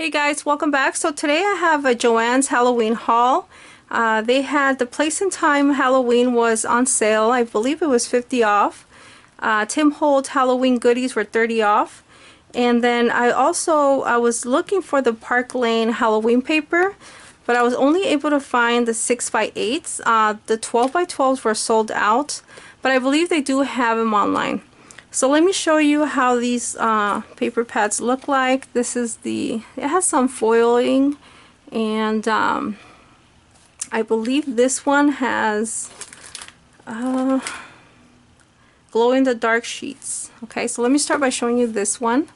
Hey guys, welcome back. So today I have a Joann's Halloween haul. They had the Place and Time Halloween was on sale. I believe it was 50 off. Tim Holtz Halloween goodies were 30 off. And then I was looking for the Park Lane Halloween paper, but I was only able to find the 6x8s. The 12x12s were sold out, but I believe they do have them online. So let me show you how these paper pads look like. This is it has some foiling, and I believe this one has glow-in-the-dark sheets. Okay, so let me start by showing you this one.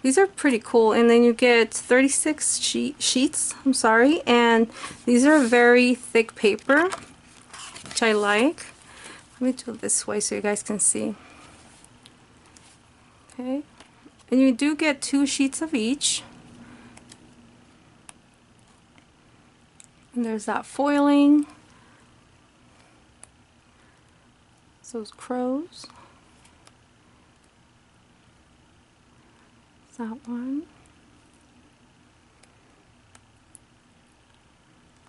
These are pretty cool, and then you get 36 sheets, I'm sorry, and these are very thick paper, which I like. Let me do it this way so you guys can see. Okay, and you do get 2 sheets of each. And there's that foiling. Those crows. That one.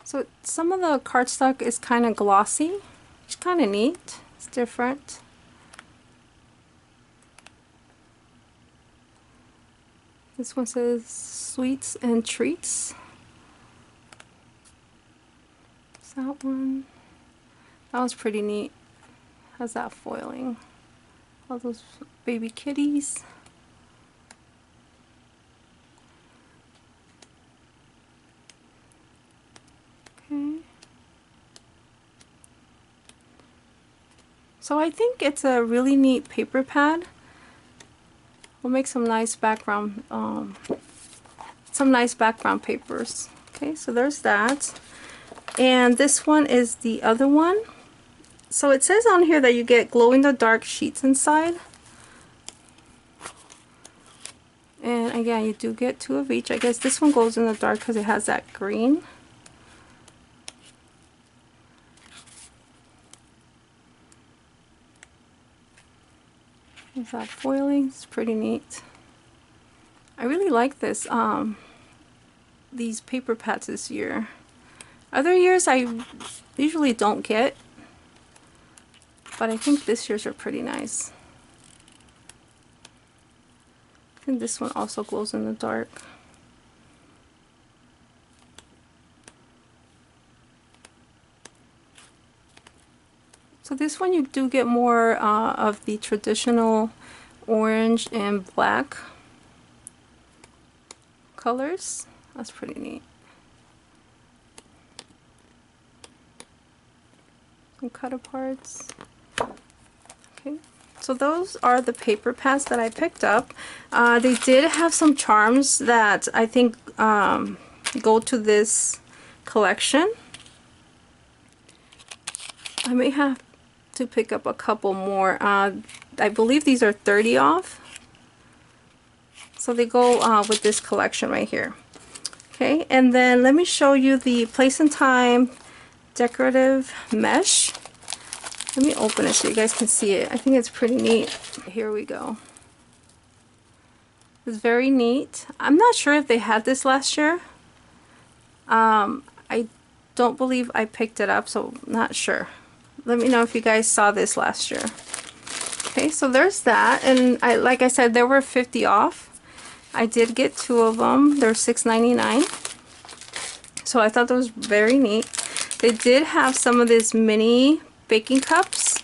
So some of the cardstock is kind of glossy, which is kind of neat. It's different. This one says sweets and treats. That one. That was pretty neat. Has that foiling. All those baby kitties. Okay. So I think it's a really neat paper pad. We'll make some nice background papers. Okay, so there's that. And this one is the other one. So it says on here that you get glow-in-the-dark sheets inside. And again, you do get 2 of each. I guess this one goes in the dark because it has that green. There's that foiling. It's pretty neat. I really like this. These paper pads this year. Other years I usually don't get, but I think this year's are pretty nice. And this one also glows in the dark. So this one you do get more of the traditional orange and black colors. That's pretty neat. Some cut aparts. Okay, so those are the paper pads that I picked up. They did have some charms that I think go to this collection. I may have to pick up a couple more. I believe these are 30 off. So they go with this collection right here. Okay, and then let me show you the Place and Time decorative mesh. Let me open it so you guys can see it. I think it's pretty neat. Here we go. It's very neat. I'm not sure if they had this last year. I don't believe I picked it up, so not sure. Let me know if you guys saw this last year. Okay, so there's that, and like I said, there were 50 off. I did get 2 of them. They're $6.99. So I thought that was very neat. They did have some of these mini baking cups.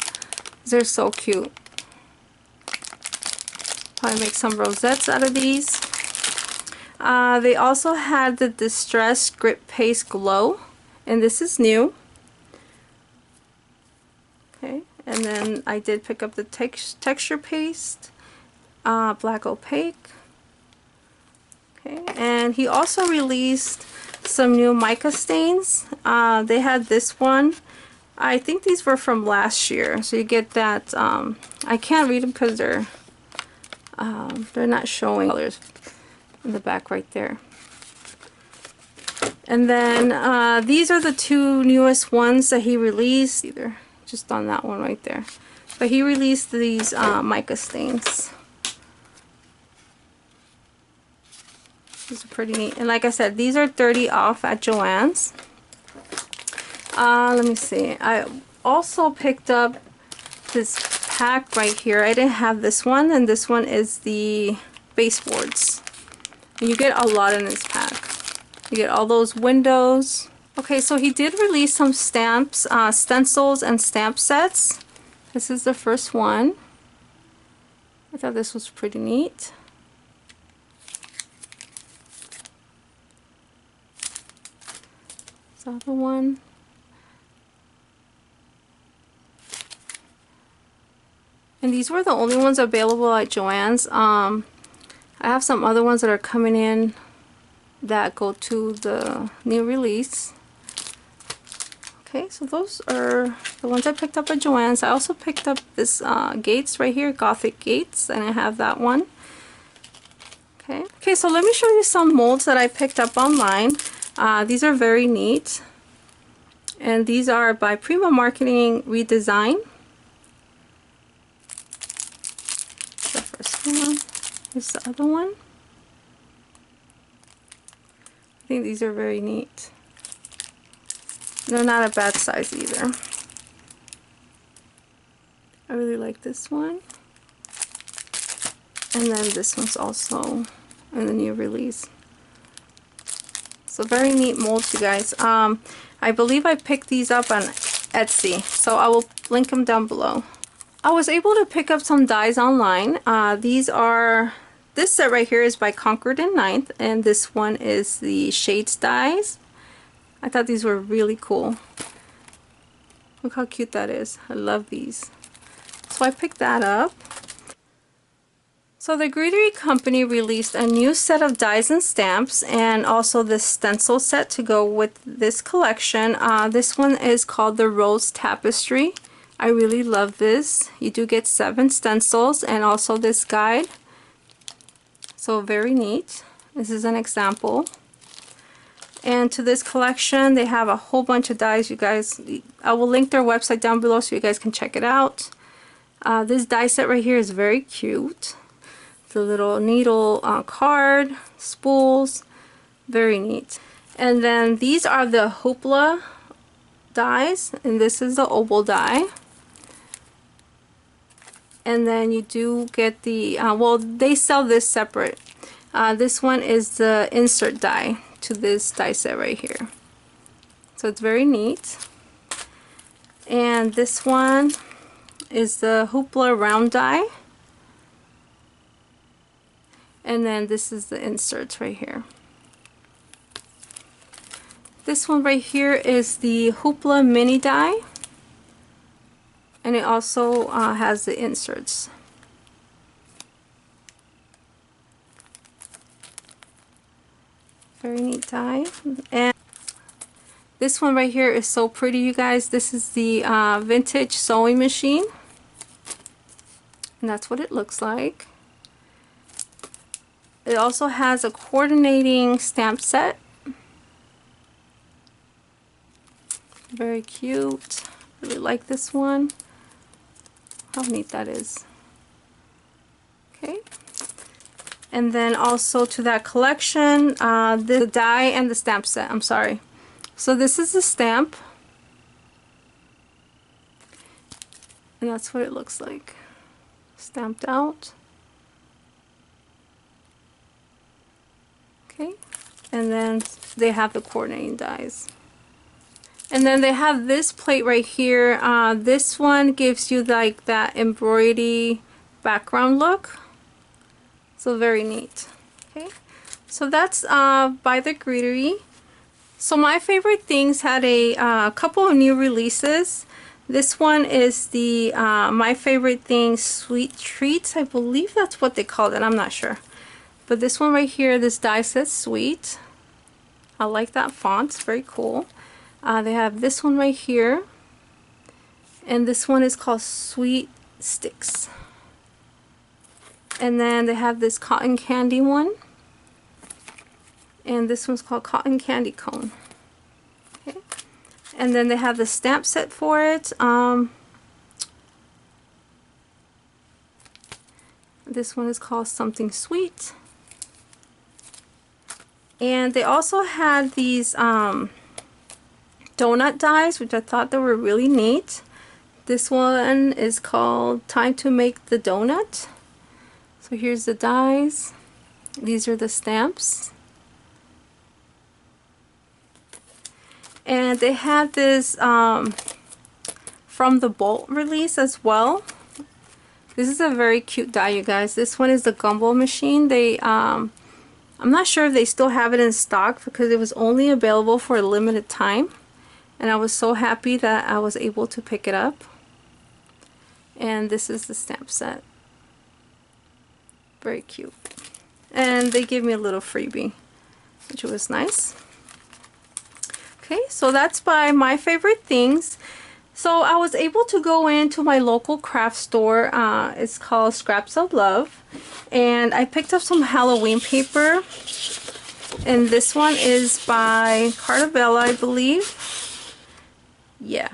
They're so cute. Probably make some rosettes out of these. They also had the Distress Grip Paste Glow, and this is new. Okay, and then I did pick up the texture paste, black opaque. Okay, and he also released some new mica stains. They had this one. I think these were from last year, so you get that. I can't read them because they're not showing colors in the back right there. And then these are the 2 newest ones that he released. Either just on that one right there, but he released these mica stains. These are pretty neat. And like I said, these are 30 off at Joann's. Let me see. I also picked up this pack right here. I didn't have this one, and this one is the baseboards. And you get a lot in this pack. You get all those windows. Okay, so he did release some stamps, stencils and stamp sets. This is the first one. I thought this was pretty neat. This other one. And these were the only ones available at Joann's. I have some other ones that are coming in that go to the new release. Okay, so those are the ones I picked up at Joann's. I also picked up this gates right here, Gothic gates, and I have that one. Okay, so let me show you some molds that I picked up online. These are very neat. And these are by Prima Marketing Redesign. The first one. Here's the other one. I think these are very neat. They're not a bad size either. I really like this one. And then this one's also in the new release. So very neat molds, you guys. I believe I picked these up on Etsy, so I will link them down below. I was able to pick up some dies online. This set right here is by Concord and Ninth, and this one is the Shades dies. I thought these were really cool. Look how cute that is. I love these. So I picked that up. So the Greetery Company released a new set of dies and stamps, and also this stencil set to go with this collection. This one is called the Rose Tapestry. I really love this. You do get 7 stencils and also this guide. So very neat. This is an example. And to this collection, they have a whole bunch of dies, you guys. I will link their website down below so you guys can check it out. This die set right here is very cute. The little needle card, spools, very neat. And then these are the Hoopla dies, and this is the oval die. And then you do get the, well, they sell this separate. This one is the insert die to this die set right here. So it's very neat. And this one is the Hoopla round die. And then this is the inserts right here. This one right here is the Hoopla mini die. And it also has the inserts. Very neat die. And this one right here is so pretty, you guys. This is the vintage sewing machine. And that's what it looks like. It also has a coordinating stamp set. Very cute. Really like this one. How neat that is. Okay. And then also to that collection, the die and the stamp set. I'm sorry. So this is the stamp. And that's what it looks like. Stamped out. Okay. And then they have the coordinating dies. And then they have this plate right here. This one gives you like that embroidery background look. So very neat. Okay, so that's by the Greetery. So my favorite things had a couple of new releases. This one is the My Favorite Things Sweet Treats. I believe that's what they called it. I'm not sure. But this one right here, this die says Sweet. I like that font. It's very cool. They have this one right here. And this one is called Sweet Sticks. And then they have this cotton candy one. And this one's called Cotton Candy Cone. Okay. And then they have the stamp set for it. This one is called Something Sweet. And they also had these donut dies, which I thought they were really neat. This one is called Time to Make the Donut. So here's the dies. These are the stamps. And they had this from the Bolt release as well. This is a very cute die, you guys. This one is the Gumball machine. They I'm not sure if they still have it in stock because it was only available for a limited time. And I was so happy that I was able to pick it up. And this is the stamp set. Very cute. And they gave me a little freebie, which was nice. Okay, so that's by My Favorite Things. So I was able to go into my local craft store. It's called Scraps of Love. And I picked up some Halloween paper. And this one is by Cartabella, I believe. Yeah.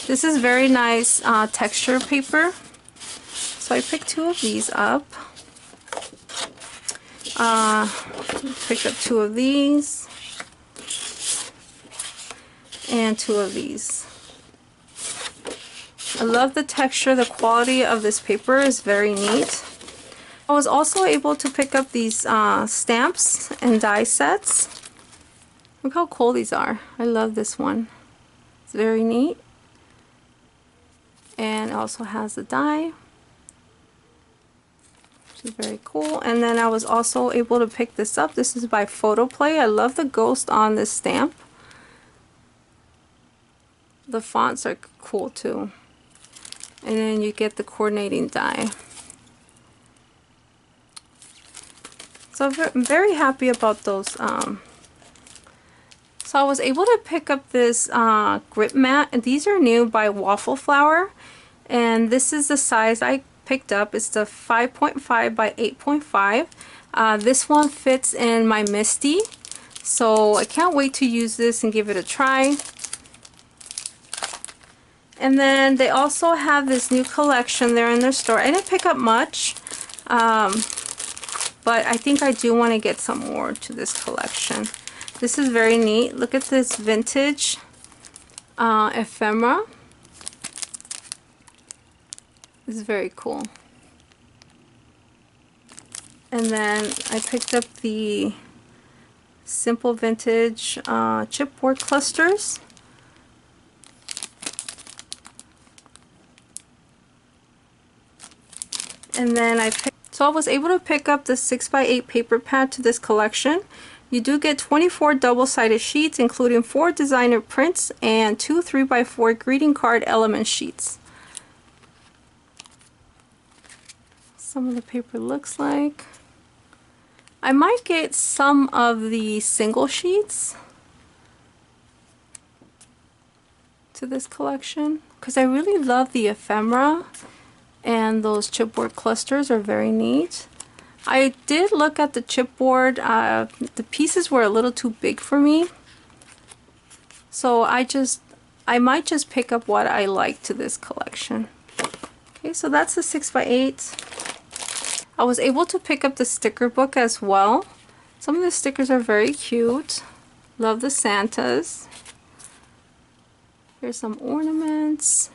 This is very nice texture paper. So I picked two of these up. Picked up two of these. And two of these. I love the texture. The quality of this paper is very neat. I was also able to pick up these stamps and die sets. Look how cool these are. I love this one. It's very neat. And it also has the die, which is very cool. And then I was also able to pick this up. This is by Photoplay. I love the ghost on this stamp. The fonts are cool too. And then you get the coordinating die. So I'm very happy about those. So I was able to pick up this grip mat, and these are new by Waffle Flower, and this is the size I picked up. It's the 5.5 by 8.5. This one fits in my Misty, so I can't wait to use this and give it a try. And then they also have this new collection there in their store. I didn't pick up much, but I think I do want to get some more to this collection. This is very neat. Look at this vintage ephemera. This is very cool. And then I picked up the simple vintage chipboard clusters. And then so I was able to pick up the 6x8 paper pad to this collection. You do get 24 double-sided sheets, including 4 designer prints and 2 3x4 greeting card element sheets. Some of the paper looks like. I might get some of the single sheets to this collection because I really love the ephemera, and those chipboard clusters are very neat. I did look at the chipboard. The pieces were a little too big for me, so I might just pick up what I like to this collection. Okay, so that's the 6x8. I was able to pick up the sticker book as well. Some of the stickers are very cute. Love the Santas. Here's some ornaments.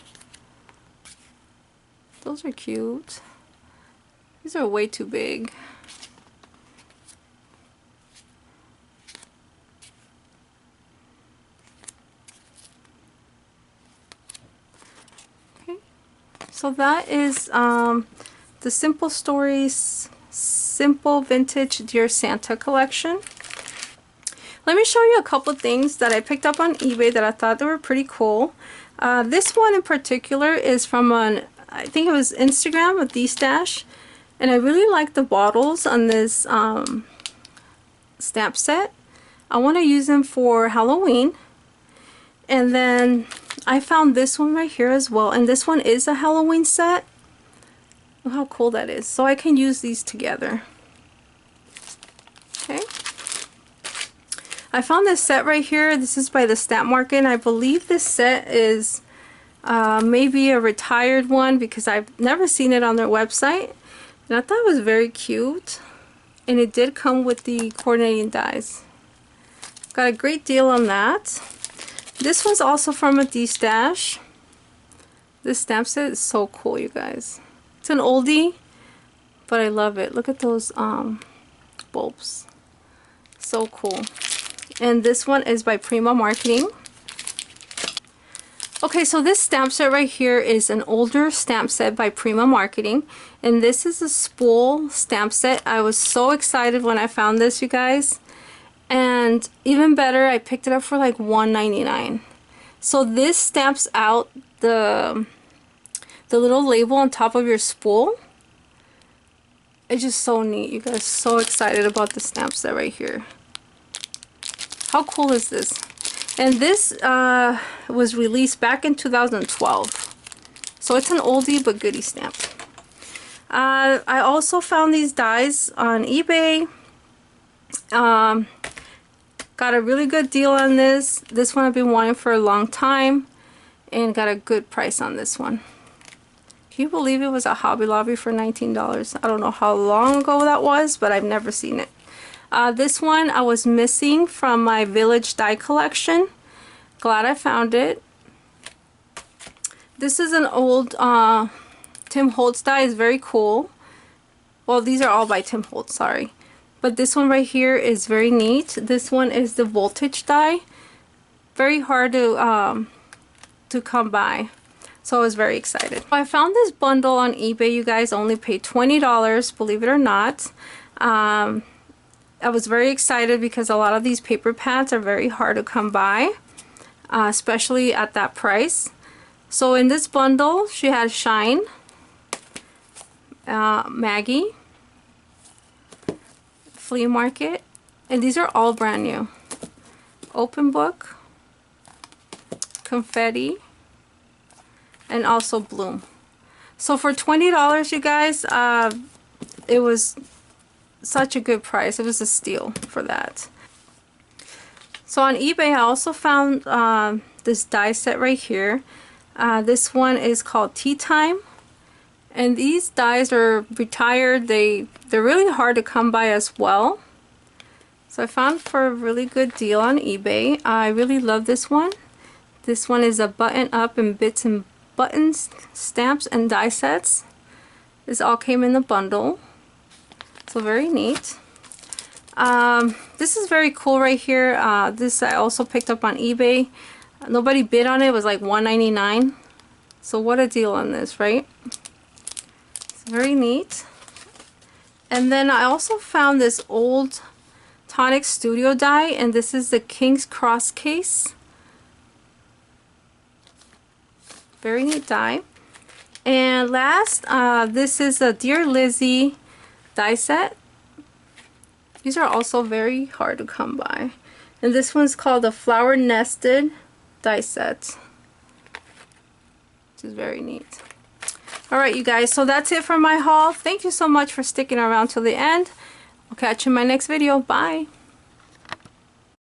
Those are cute. These are way too big. Okay, so that is the Simple Stories Simple Vintage Dear Santa collection. Let me show you a couple of things that I picked up on eBay that I thought they were pretty cool. This one in particular is from I think it was Instagram, a D-Stash. And I really like the bottles on this stamp set. I want to use them for Halloween. And then I found this one right here as well. And this one is a Halloween set. Look how cool that is. So I can use these together. Okay. I found this set right here. This is by the Stamp Market. And I believe this set is maybe a retired one because I've never seen it on their website. And I thought it was very cute. and it did come with the coordinating dies. Got a great deal on that. This one's also from a D-Stash. This stamp set is so cool, you guys. It's an oldie, but I love it. Look at those bulbs. So cool. And this one is by Prima Marketing. Okay, so this stamp set right here is an older stamp set by Prima Marketing, and this is a spool stamp set. I was so excited when I found this, you guys, and even better, I picked it up for like $1.99. So this stamps out the little label on top of your spool. It's just so neat, you guys. So excited about the stamp set right here. How cool is this? And this was released back in 2012. So it's an oldie but goodie stamp. I also found these dies on eBay. Got a really good deal on this. This one I've been wanting for a long time, and got a good price on this one. Can you believe it was at Hobby Lobby for $19? I don't know how long ago that was, but I've never seen it. This one I was missing from my Village die collection. Glad I found it. This is an old Tim Holtz die. It's very cool. Well, these are all by Tim Holtz, sorry. But this one right here is very neat. This one is the Voltage die. Very hard to come by. So I was very excited. I found this bundle on eBay, you guys. Only paid $20, believe it or not. I was very excited because a lot of these paper pads are very hard to come by, especially at that price. So in this bundle, she had Shine, Maggie, Flea Market, and these are all brand new. Open Book, Confetti, and also Bloom. So for $20, you guys, it was such a good price. It was a steal for that. So on eBay, I also found this die set right here. This one is called Tea Time, and these dies are retired. They're really hard to come by as well. So I found for a really good deal on eBay. I really love this one. This one is a button up and bits and buttons, stamps, and die sets. This all came in the bundle. So very neat. This is very cool right here. This I also picked up on eBay. Nobody bid on it. It was like $1.99. So what a deal on this, right? It's very neat. And then I also found this old Tonic Studio die, and this is the King's Cross case. Very neat die. And last, this is a Dear Lizzie die set. These are also very hard to come by. And this one's called the Flower Nested die set, which is very neat. Alright, you guys, so that's it for my haul. Thank you so much for sticking around till the end. I'll catch you in my next video. Bye!